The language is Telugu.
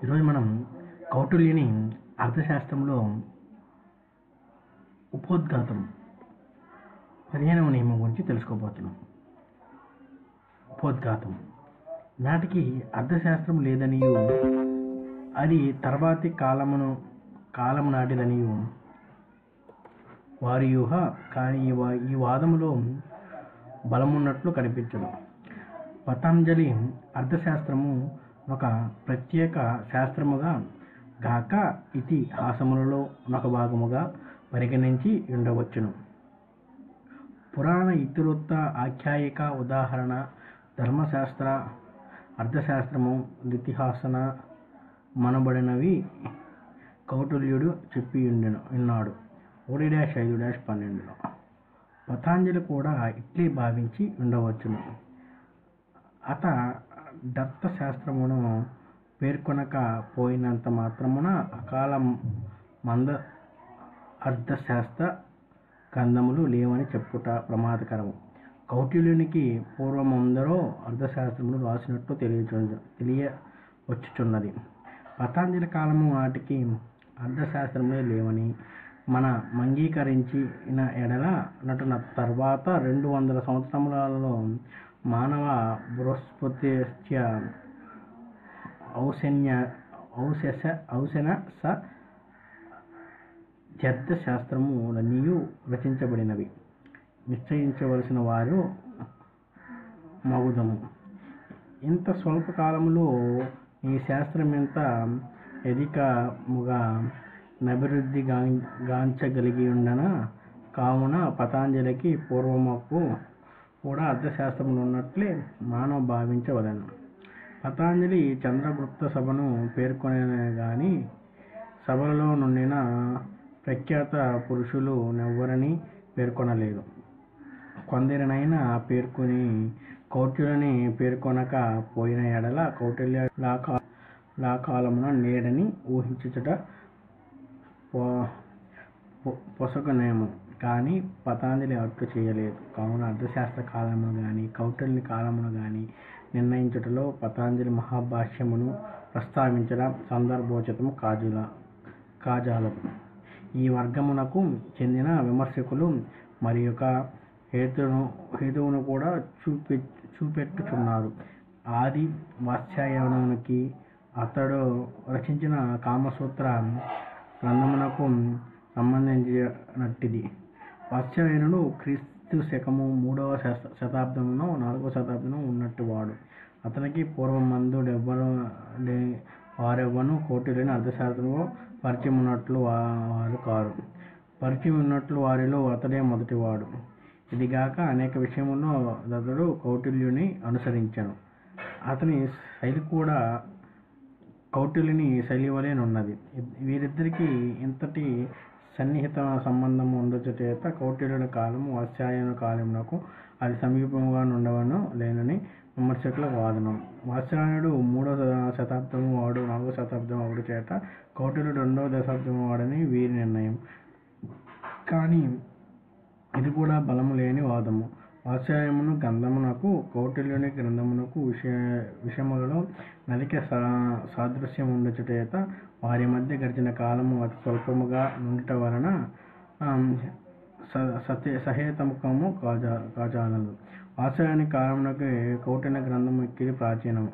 ఈరోజు మనం కౌటిల్యుని అర్థశాస్త్రంలో ఉపోద్ఘాతం 15వ నియమం గురించి తెలుసుకోబోతున్నాం. ఉపోద్ఘాతం నాటికి అర్థశాస్త్రం లేదనియు అది తర్వాతి కాలము నాటిదనియు వారి యూహ. కానీ ఈ వాదములో బలమున్నట్లు కనిపించదు. పతంజలి అర్థశాస్త్రము ఒక ప్రత్యేక శాస్త్రముగా గాక ఇతిహాసములలో ఒక భాగముగా పరిగణించి ఉండవచ్చును. పురాణ ఇతివృత్త ఆఖ్యాయిక ఉదాహరణ ధర్మశాస్త్ర అర్థశాస్త్రము ఇతిహాసన మనబడినవి కౌటిల్యుడు చెప్పి ఉన్నాడు 1-5-12లో. పతంజలి కూడా ఇట్లే భావించి ఉండవచ్చును. అత దత్తశాస్త్రమును పేర్కొనక పోయినంత మాత్రమున అకాల మంద అర్థశాస్త్ర గ్రంథములు లేవని చెప్పుట ప్రమాదకరము. కౌటిల్యునికి పూర్వమందరో అర్థశాస్త్రమును రాసినట్లు తెలియవచ్చుచున్నది. పతంజలి కాలము నాటికి అర్థశాస్త్రములే లేవని మన అంగీకరించిన ఎడల నటున తర్వాత 200 సంవత్సరములలో మానవ బృహస్పత్య శాస్త్రము లన్నీయు రచించబడినవి నిశ్చయించవలసిన వారు మగుదము. ఇంత స్వల్ప కాలములో ఈ శాస్త్రం ఎంత అధికముగా అభివృద్ధి గాంచగలిగి ఉండన కావున పతంజలికి పూర్వముకు కూడా అర్థశాస్త్రములు ఉన్నట్లే మానవ భావించవలెను. పతంజలి చంద్రగుప్త సభను పేర్కొనే గాని సభలలో నుండిన ప్రఖ్యాత పురుషులు నెవ్వరని పేర్కొనలేదు. కొందరినైనా పేర్కొని కౌటిల్యుని పేర్కొనక పోయిన ఎడల కౌటిల్య కాలమున నేడని ఊహించుట పొసగనేమో కానీ పతంజలి అట్లు చేయలేదు. కావున అర్థశాస్త్ర కాలమును గాని కౌటిల్యుని కాలమును గాని నిర్ణయించుటలో పతంజలి మహాభాష్యమును ప్రస్తావించడం సందర్భోచితము కాజాలదు. ఈ వర్గమునకు చెందిన విమర్శకులు మరియొక హేతువును కూడా చూపెట్టుచున్నారు. ఆది వాత్స్యాయనునికి అతడు రచించిన కామసూత్ర గ్రంథమునకు సంబంధించినట్టిది. వాత్స్యాయనుడు క్రీస్తు శకము 3వ శతాబ్దమునో 4వ శతాబ్దమునో ఉన్నట్టువాడు. అతనికి పూర్వమందుడెవ్వను కౌటిల్యుని అర్థశాస్త్రములో పరిచయం ఉన్నట్లు వారు కారు. పరిచయం ఉన్నట్లు వారిలో అతడే మొదటివాడు. ఇదిగాక అనేక విషయముల్లో అతడు కౌటిల్యుని అనుసరించెను. అతని శైలి కూడా కౌటిల్యుని శైలి వలెనున్నది. వీరిద్దరికి ఇంతటి సన్నిహిత సంబంధము ఉండుచేత కౌటిల్యుని కాలము వాత్స్యాయనుని కాలమునకు అది సమీపముగా నుండవను లేనని విమర్శకుల వాదనం. వాత్స్యాయనుడు 3వ శతాబ్దము వాడు 4వ శతాబ్దము వాడు చేత కౌటిల్యుడు 2వ శతాబ్దము వాడని వీరి నిర్ణయం. కానీ ఇది కూడా బలము లేని వాదము. వాత్స్యాయనుని గ్రంథమునకు కౌటిల్యుని గ్రంథమునకు విషయములలో నలిక సాదృశ్యం ఉండుచేత వారి మధ్య గడిచిన కాలము అతి స్వల్పముగా నుండుట వలన సహేతుకము కాజాలదు. వాత్స్యాయనుని కాలమునకు కౌటిల్య గ్రంథము మిక్కిలి ప్రాచీనము.